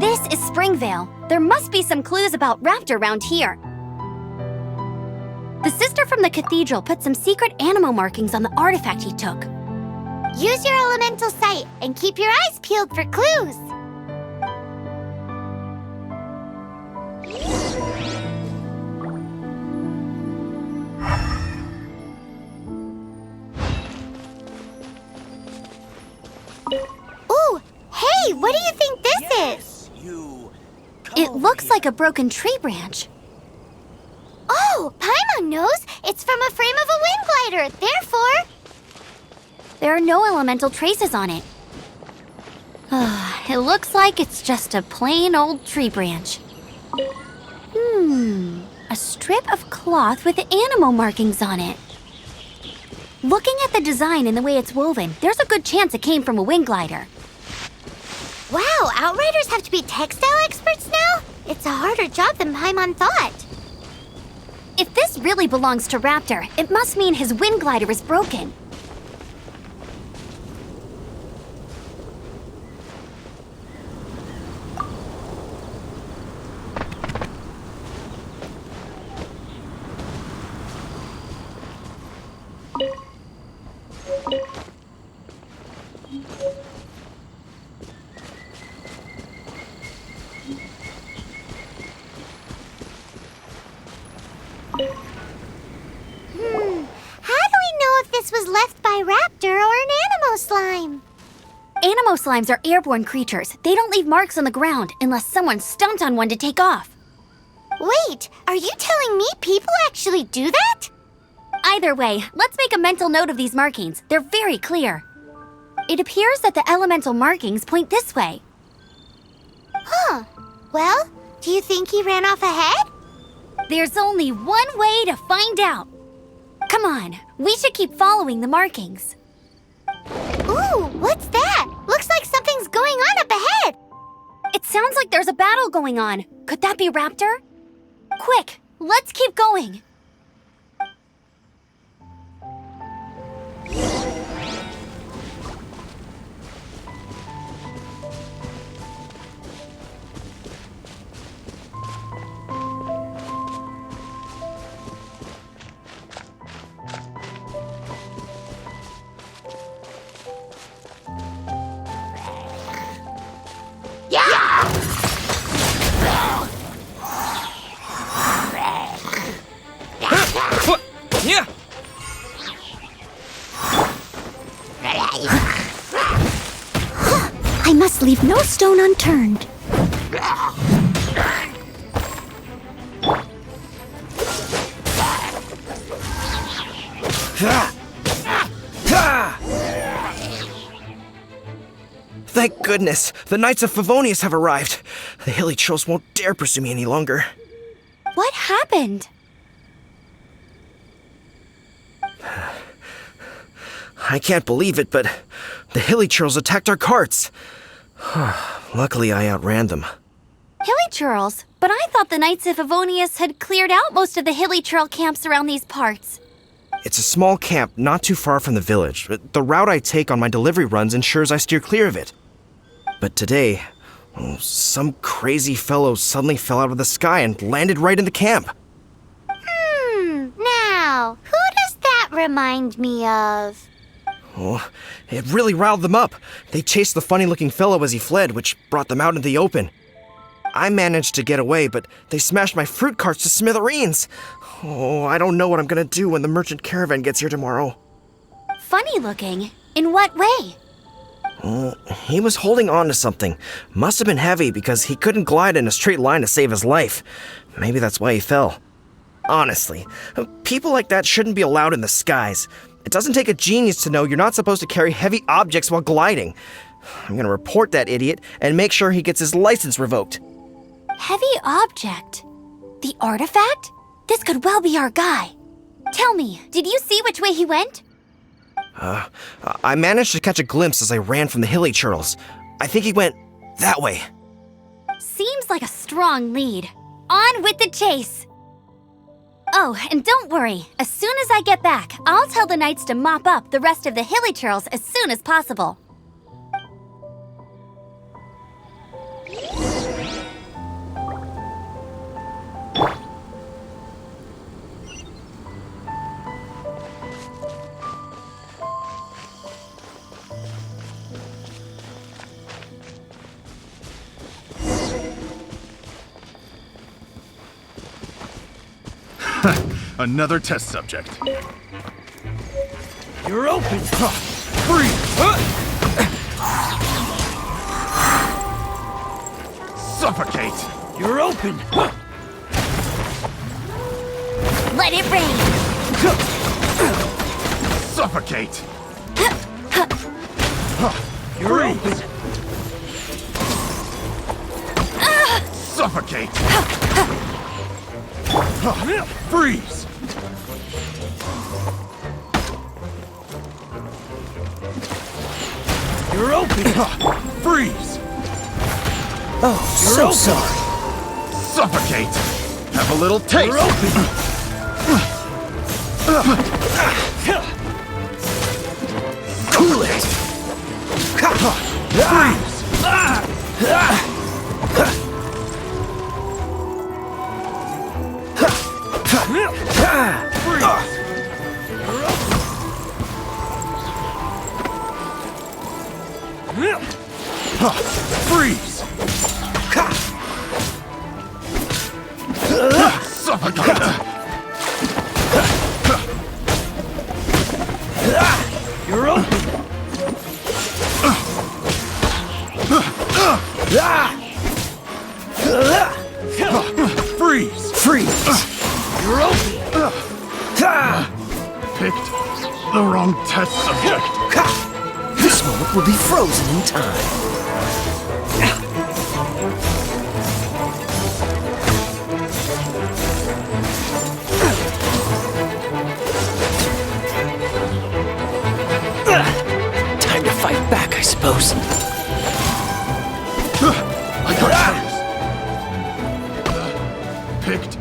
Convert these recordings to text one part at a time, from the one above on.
This is Springvale. There must be some clues about Raptor around here. The sister from the cathedral put some secret animal markings on the artifact he took. Use your elemental sight and keep your eyes peeled for clues. Ooh, hey, what do you think this is? It looks like a broken tree branch. Oh, Paimon knows. It's from a frame of a wind glider. Therefore, There are no elemental traces on it. It looks like it's just a plain old tree branch. A strip of cloth with animal markings on it. Looking at the design and the way it's woven, there's a good chance it came from a wind glider. wow, Outriders have to be textile experts now? It's a harder job than Paimon thought. If this really belongs to Raptor, it must mean his wind glider is broken. How do we know if this was left by Raptor or an Animo slime? Animo slimes are airborne creatures. They don't leave marks on the ground unless someone stomped on one to take off. Wait, are you telling me people actually do that? Either way, let's make a mental note of these markings. They're very clear. It appears that the elemental markings point this way. Huh. Well, do you think he ran off ahead? There's only one way to find out. Come on, we should keep following the markings. Ooh, what's that? Looks like something's going on up ahead. It sounds like there's a battle going on. Could that be Raptor? Quick, let's keep going. Yeah. I must leave no stone unturned. Thank goodness, the Knights of Favonius have arrived. The hilly trolls won't dare pursue me any longer. What happened? I can't believe it, but the hilly trolls attacked our carts. Luckily, I outran them. Hilly churls? But I thought the Knights of Favonius had cleared out most of the hilly churl camps around these parts. It's a small camp not too far from the village. The route I take on my delivery runs ensures I steer clear of it. But today, some crazy fellow suddenly fell out of the sky and landed right in the camp. Now, who does that remind me of? Oh, it really riled them up. They chased the funny-looking fellow as he fled, which brought them out into the open. I managed to get away, but they smashed my fruit carts to smithereens. Oh, I don't know what I'm gonna do when the merchant caravan gets here tomorrow. Funny looking? In what way? He was holding on to something. Must have been heavy because he couldn't glide in a straight line to save his life. Maybe that's why he fell. Honestly, people like that shouldn't be allowed in the skies. It doesn't take a genius to know you're not supposed to carry heavy objects while gliding. I'm gonna report that idiot and make sure he gets his license revoked. Heavy object? The artifact? This could well be our guy. Tell me, did you see which way he went? I managed to catch a glimpse as I ran from the hilly churls. I think he went that way. Seems like a strong lead. On with the chase! Oh, and don't worry. As soon as I get back, I'll tell the knights to mop up the rest of the hilly churls as soon as possible. Another test subject. You're open! Freeze! Suffocate! You're open! Let it rain! Suffocate! You're open! Suffocate! Freeze! You're open! Freeze! Oh, You're so sorry! Suffocate! Have a little taste! You're open! Cool it! Freeze! Freeze! Suffocate! You're open! Freeze! Freeze! You're open! Picked the wrong test subject. This moment will be frozen in time. Time to fight back, I suppose. I got yours. Picked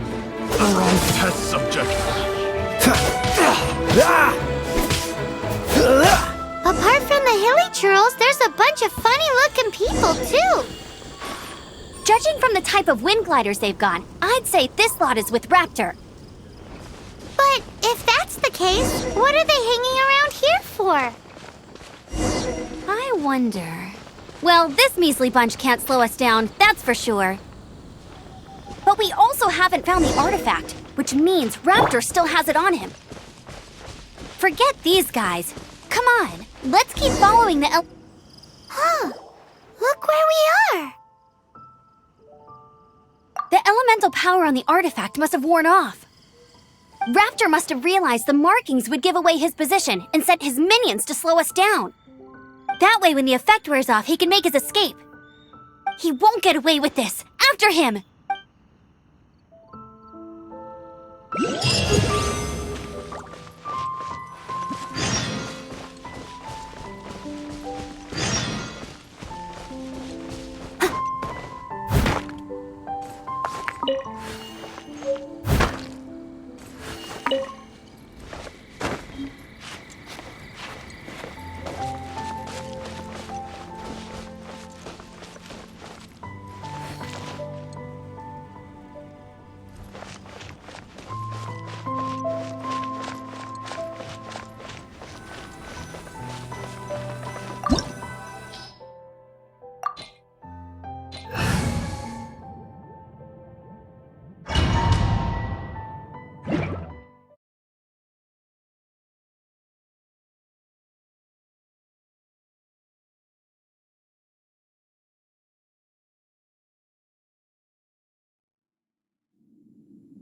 the wrong test subject. Apart from the hilly churls, there's a bunch of funny-looking people, too. Judging from the type of wind gliders they've got, I'd say this lot is with Raptor. But if that's the case, what are they hanging around here for? I wonder... Well, this measly bunch can't slow us down, that's for sure. But we also haven't found the artifact, which means Raptor still has it on him. Forget these guys. Come on, let's keep following the Huh. Look where we are. The elemental power on the artifact must have worn off. Raptor must have realized the markings would give away his position and sent his minions to slow us down. That way, when the effect wears off, he can make his escape. He won't get away with this. After him!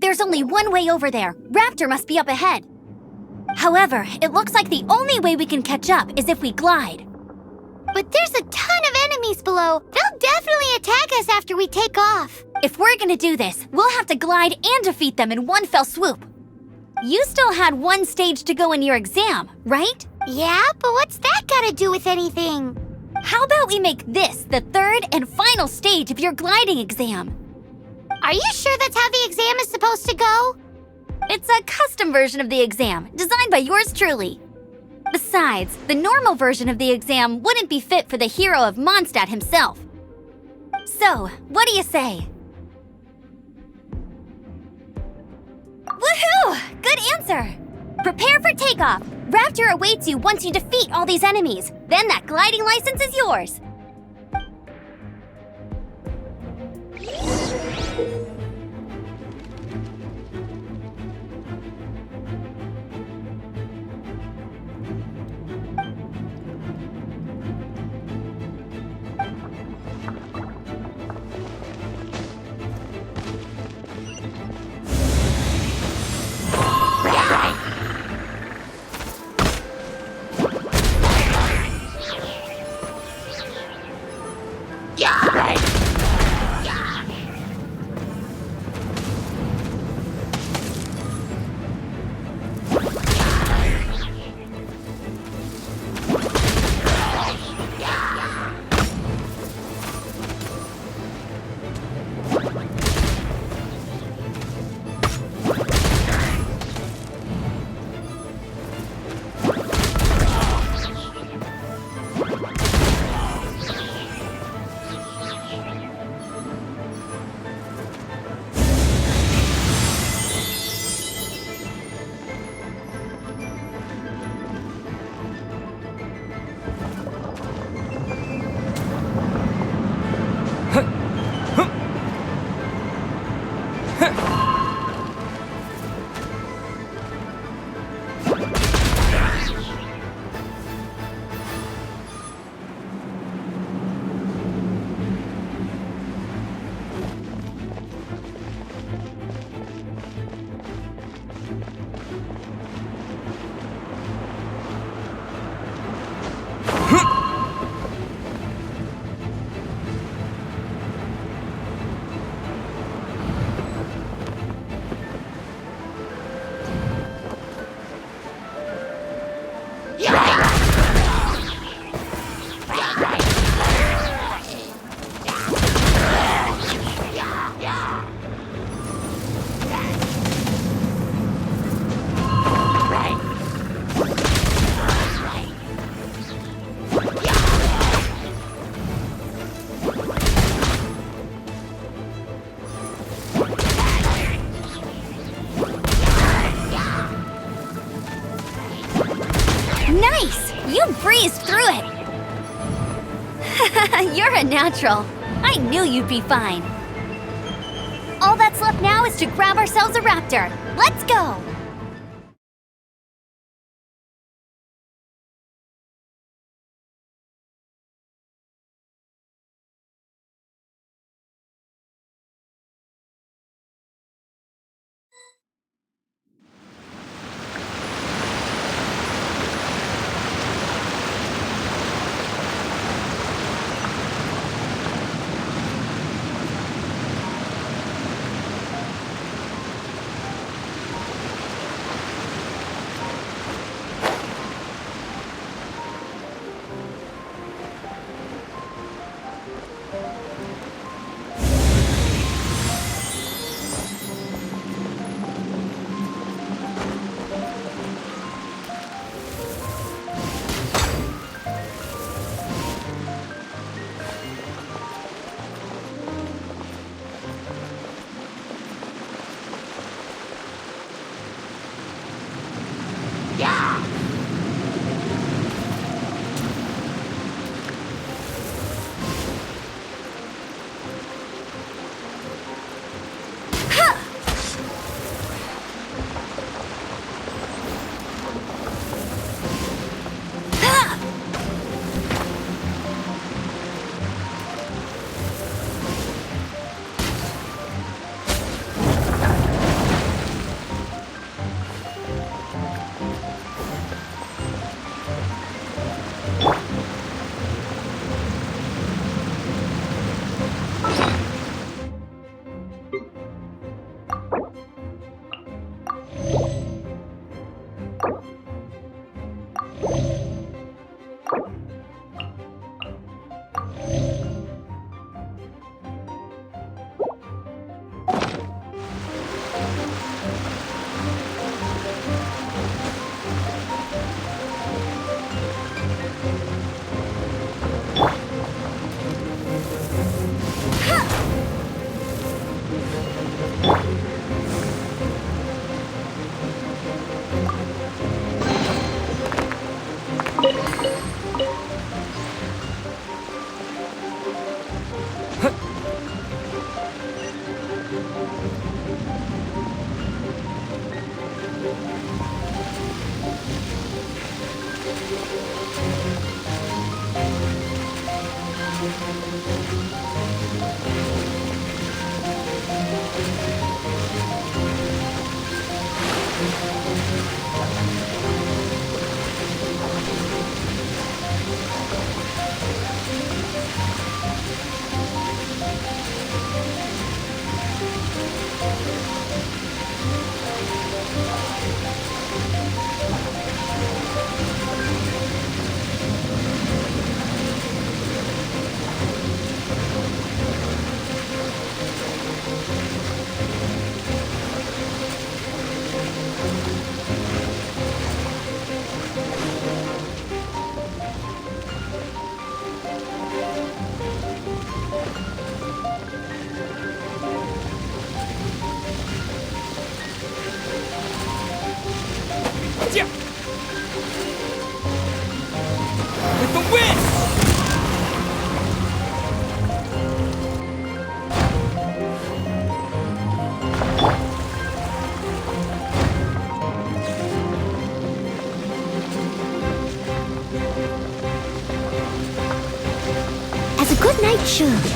There's only one way over there. Raptor must be up ahead. However, it looks like the only way we can catch up is if we glide. But there's a ton of enemies below. They'll definitely attack us after we take off. If we're gonna do this, we'll have to glide and defeat them in one fell swoop. You still had one stage to go in your exam, right? Yeah, but what's that gotta do with anything? How about we make this the third and final stage of your gliding exam? Are you sure that's how the exam is supposed to go? It's a custom version of the exam, designed by yours truly. Besides, the normal version of the exam wouldn't be fit for the hero of Mondstadt himself. So, what do you say? Woohoo! Good answer! Prepare for takeoff. Raptor awaits you once you defeat all these enemies. Then that gliding license is yours. Nice! You breezed through it! You're a natural. I knew you'd be fine. All that's left now is to grab ourselves a raptor. Let's go! With the wind! As a good knight should.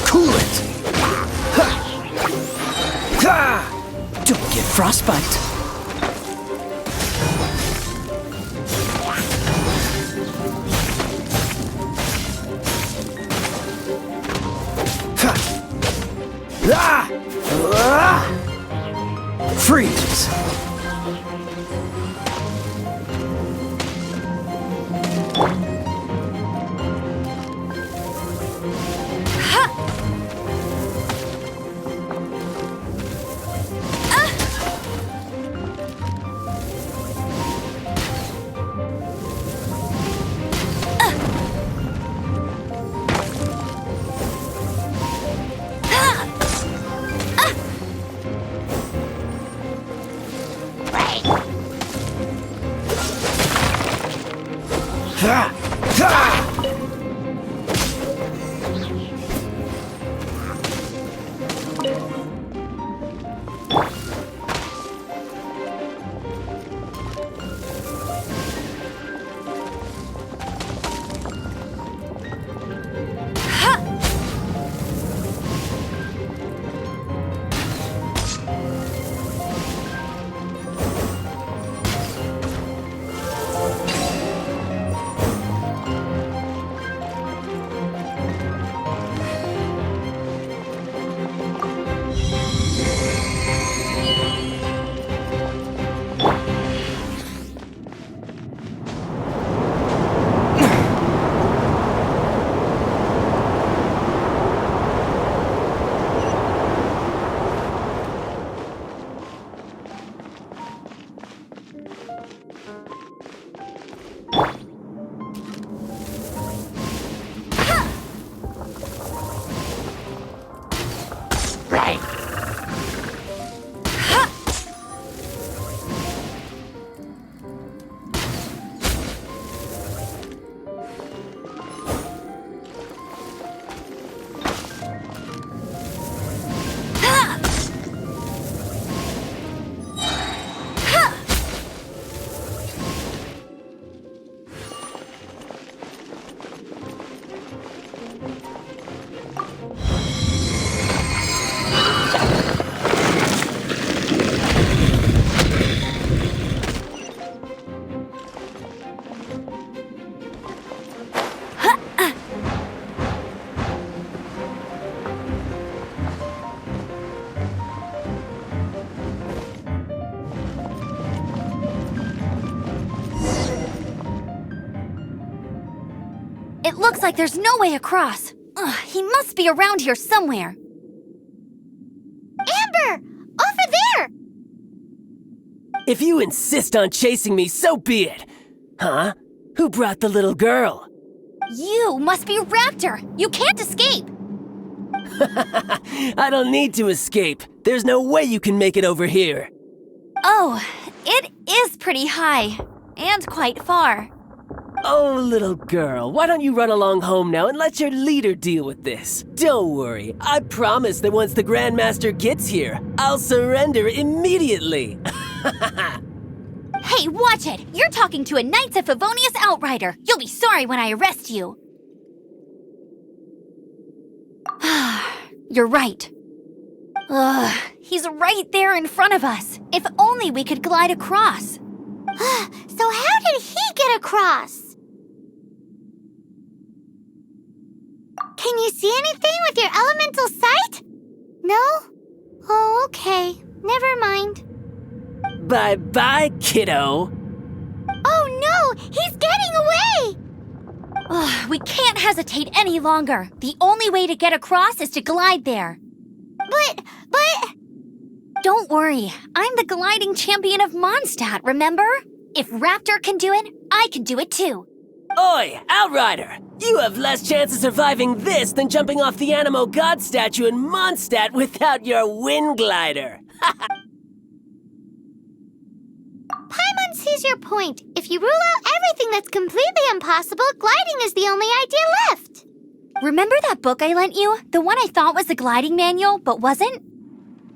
Cool it! Don't get frostbite. Freeze! It looks like there's no way across. Ugh, he must be around here somewhere. Amber! Over there! If you insist on chasing me, so be it. Huh? Who brought the little girl? You must be Raptor. You can't escape. I don't need to escape. There's no way you can make it over here. Oh, it is pretty high. And quite far. Oh, little girl, why don't you run along home now and let your leader deal with this? Don't worry, I promise that once the Grandmaster gets here, I'll surrender immediately. Hey, watch it! You're talking to a Knights of Favonius outrider. You'll be sorry when I arrest you. You're right. Ugh, he's right there in front of us. If only we could glide across. So how did he get across? Can you see anything with your elemental sight? No? Oh, okay. Never mind. Bye-bye, kiddo. Oh no! He's getting away! Ugh, we can't hesitate any longer. The only way to get across is to glide there. But... Don't worry, I'm the gliding champion of Mondstadt, remember? If Raptor can do it, I can do it too. Oi, Outrider! You have less chance of surviving this than jumping off the Animo God statue in Mondstadt without your wind glider. Paimon sees your point. If you rule out everything that's completely impossible, gliding is the only idea left. Remember that book I lent you? The one I thought was the gliding manual, but wasn't?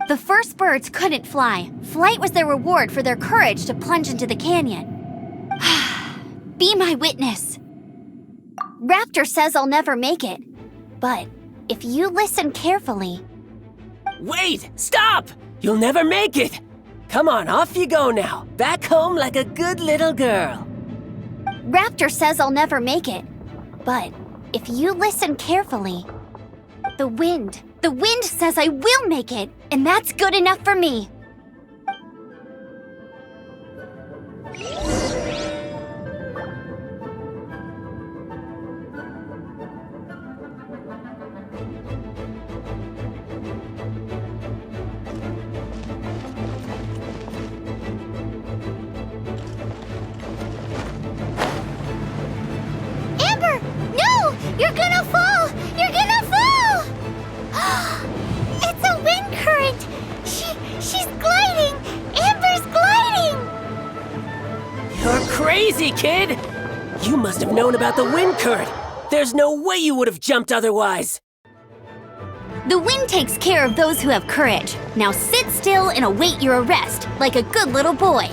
The first birds couldn't fly. Flight was their reward for their courage to plunge into the canyon. Be my witness. Raptor says I'll never make it. But if you listen carefully... Wait! Stop! You'll never make it! Come on, off you go now. Back home like a good little girl. Raptor says I'll never make it. But if you listen carefully... The wind says I will make it, and that's good enough for me. Amber! No! You're gonna fall! You're gonna fall! It's a wind current! She's gliding! Amber's gliding! You're crazy, kid! You must have known about the wind current. There's no way you would have jumped otherwise. The wind takes care of those who have courage. Now sit still and await your arrest, like a good little boy.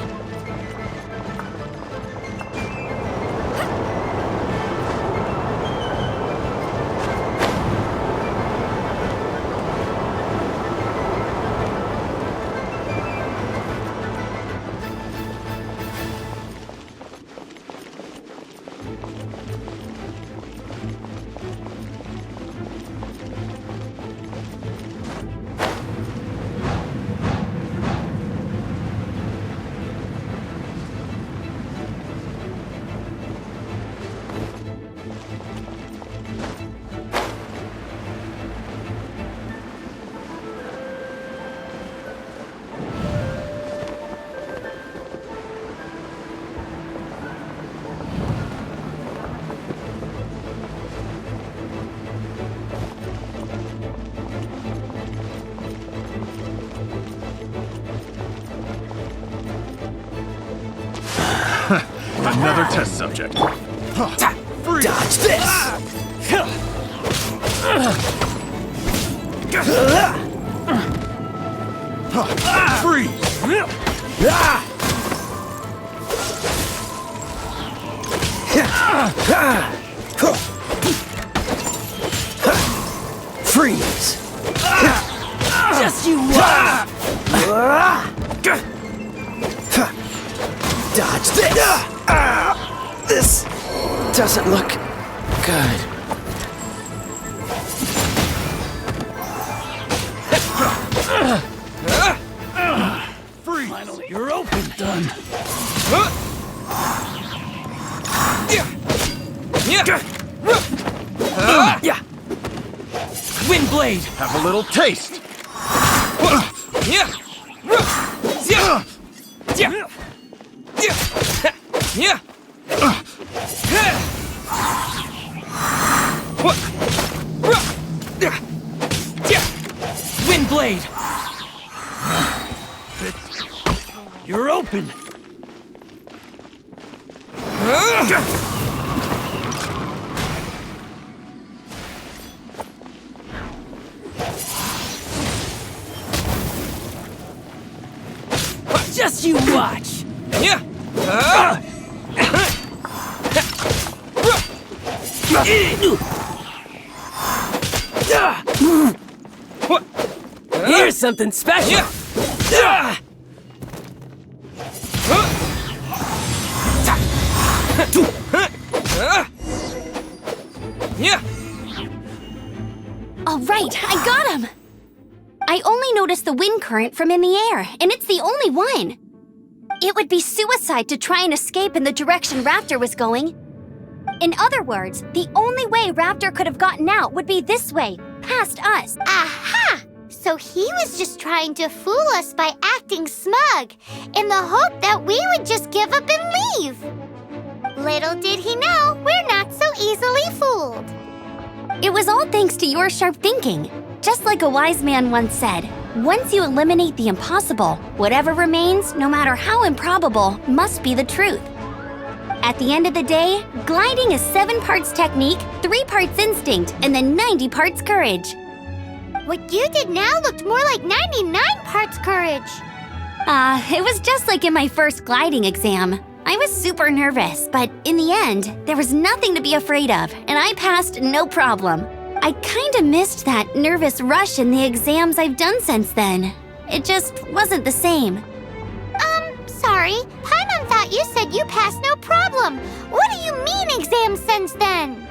Another test subject. Freeze! Dodge this! Freeze! Freeze! Just you watch! Dodge this! This doesn't look good. Freeze! Finally, you're open, done. Wind blade! Have a little taste. Wind blade! You're open. Just you watch! Here's something special! All right, I got him! I only noticed the wind current from in the air, and it's the only one. It would be suicide to try and escape in the direction Raptor was going. In other words, the only way Raptor could have gotten out would be this way, past us. Aha! So he was just trying to fool us by acting smug, in the hope that we would just give up and leave. Little did he know, we're not so easily fooled. It was all thanks to your sharp thinking. Just like a wise man once said, once you eliminate the impossible, whatever remains, no matter how improbable, must be the truth. At the end of the day, gliding is 7 parts technique, 3 parts instinct, and then 90 parts courage. What you did now looked more like 99 parts courage. It was just like in my first gliding exam. I was super nervous, but in the end, there was nothing to be afraid of, and I passed no problem. I kinda missed that nervous rush in the exams I've done since then. It just wasn't the same. Sorry. Paimon thought you said you passed no problem. What do you mean exam since then?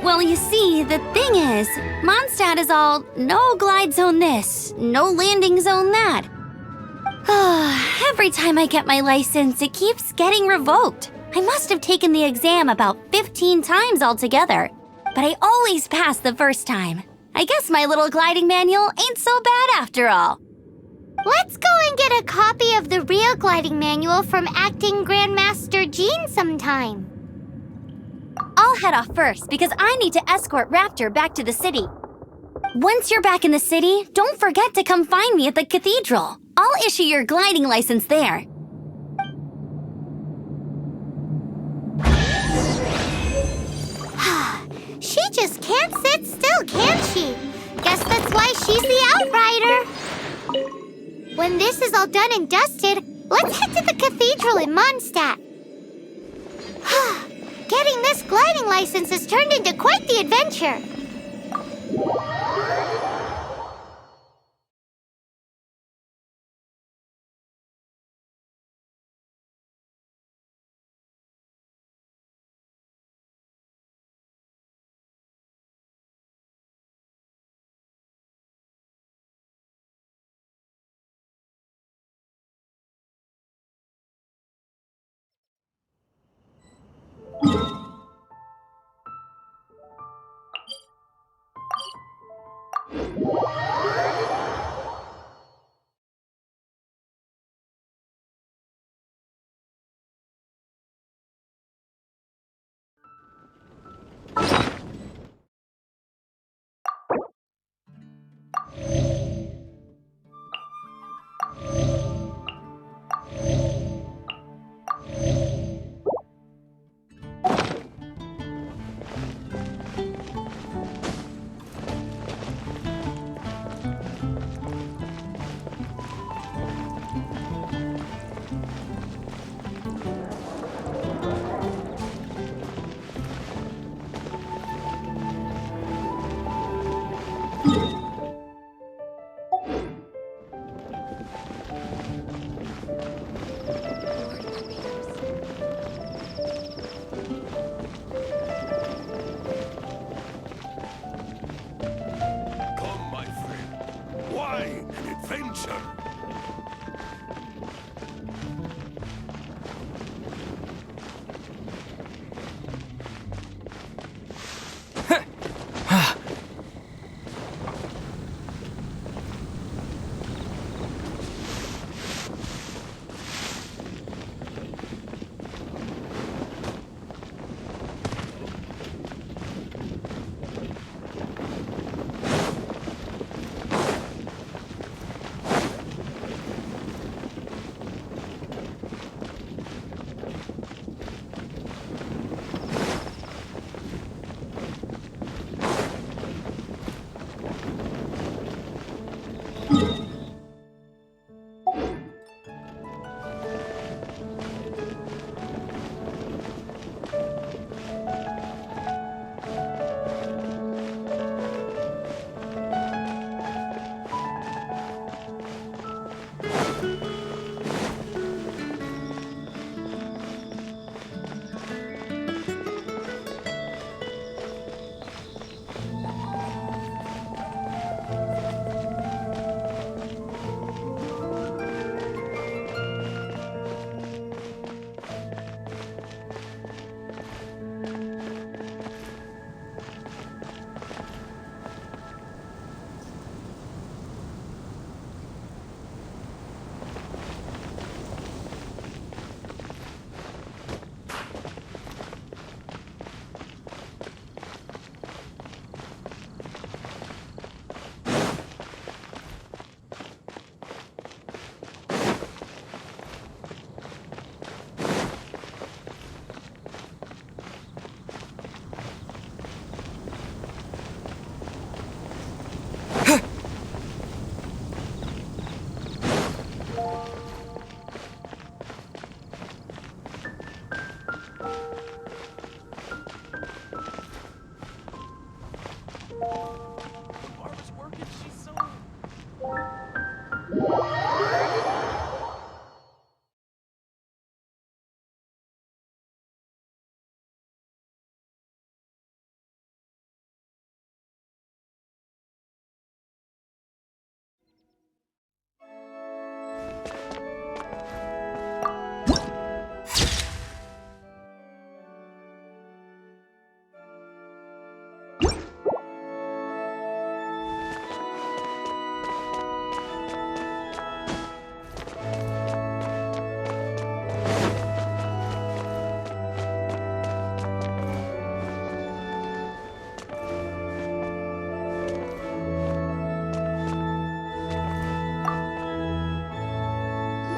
Well, you see, the thing is, Mondstadt is all no glide zone this, no landing zone that. Every time I get my license, it keeps getting revoked. I must have taken the exam about 15 times altogether, but I always pass the first time. I guess my little gliding manual ain't so bad after all. Let's go and get a copy of the real gliding manual from Acting Grandmaster Jean sometime. I'll head off first because I need to escort Raptor back to the city. Once you're back in the city, don't forget to come find me at the cathedral. I'll issue your gliding license there. She just can't sit still, can she? Guess that's why she's the outrider. When this is all done and dusted, let's head to the cathedral in Mondstadt. Getting this gliding license has turned into quite the adventure.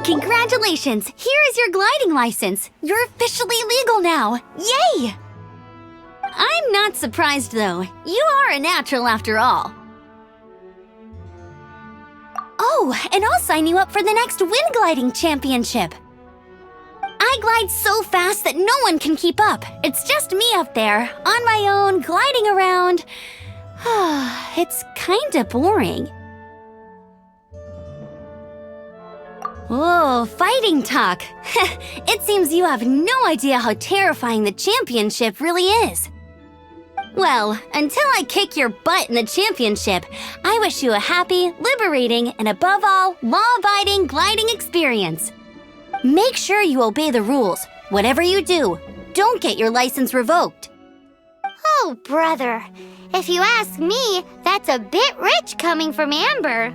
Congratulations! Here is your gliding license. You're officially legal now. Yay! I'm not surprised, though. You are a natural after all. Oh, and I'll sign you up for the next wind gliding championship. I glide so fast that no one can keep up. It's just me up there, on my own, gliding around. It's kinda boring. Whoa, fighting talk. It seems you have no idea how terrifying the championship really is. Well, until I kick your butt in the championship, I wish you a happy, liberating, and above all, law-abiding gliding experience. Make sure you obey the rules. Whatever you do, don't get your license revoked. Oh, brother. If you ask me, that's a bit rich coming from Amber.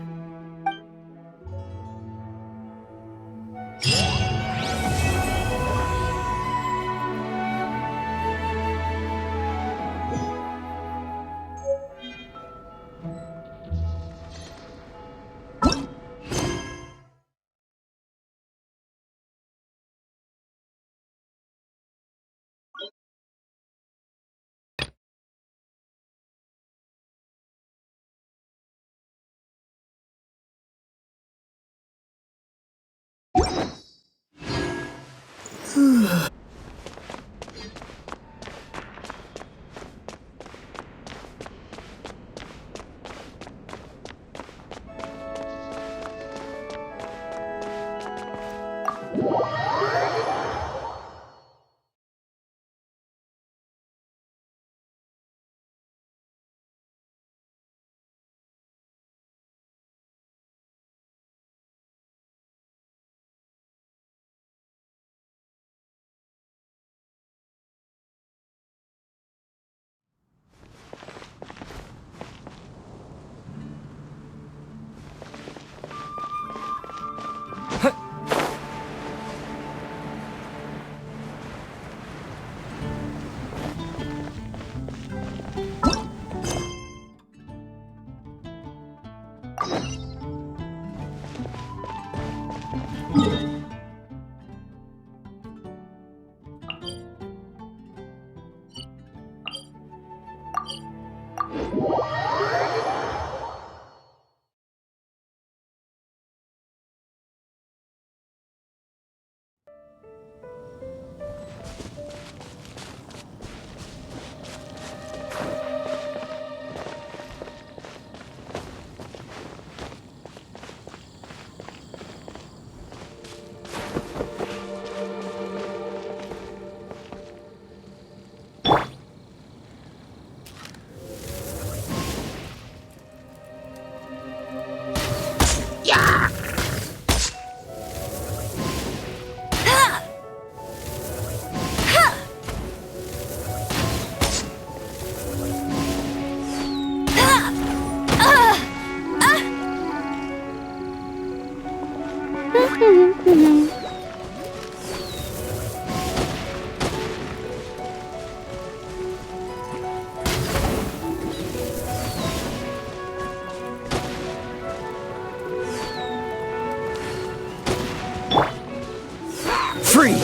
Freeze!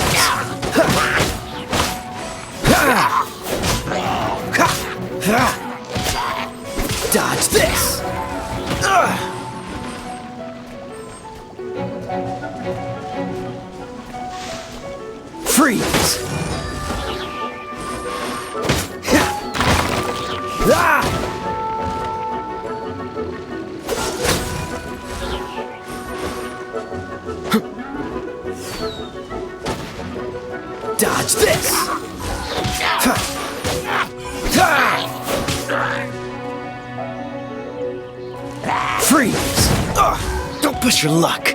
Dodge this! Freeze! Dodge this! Freeze! Don't push your luck!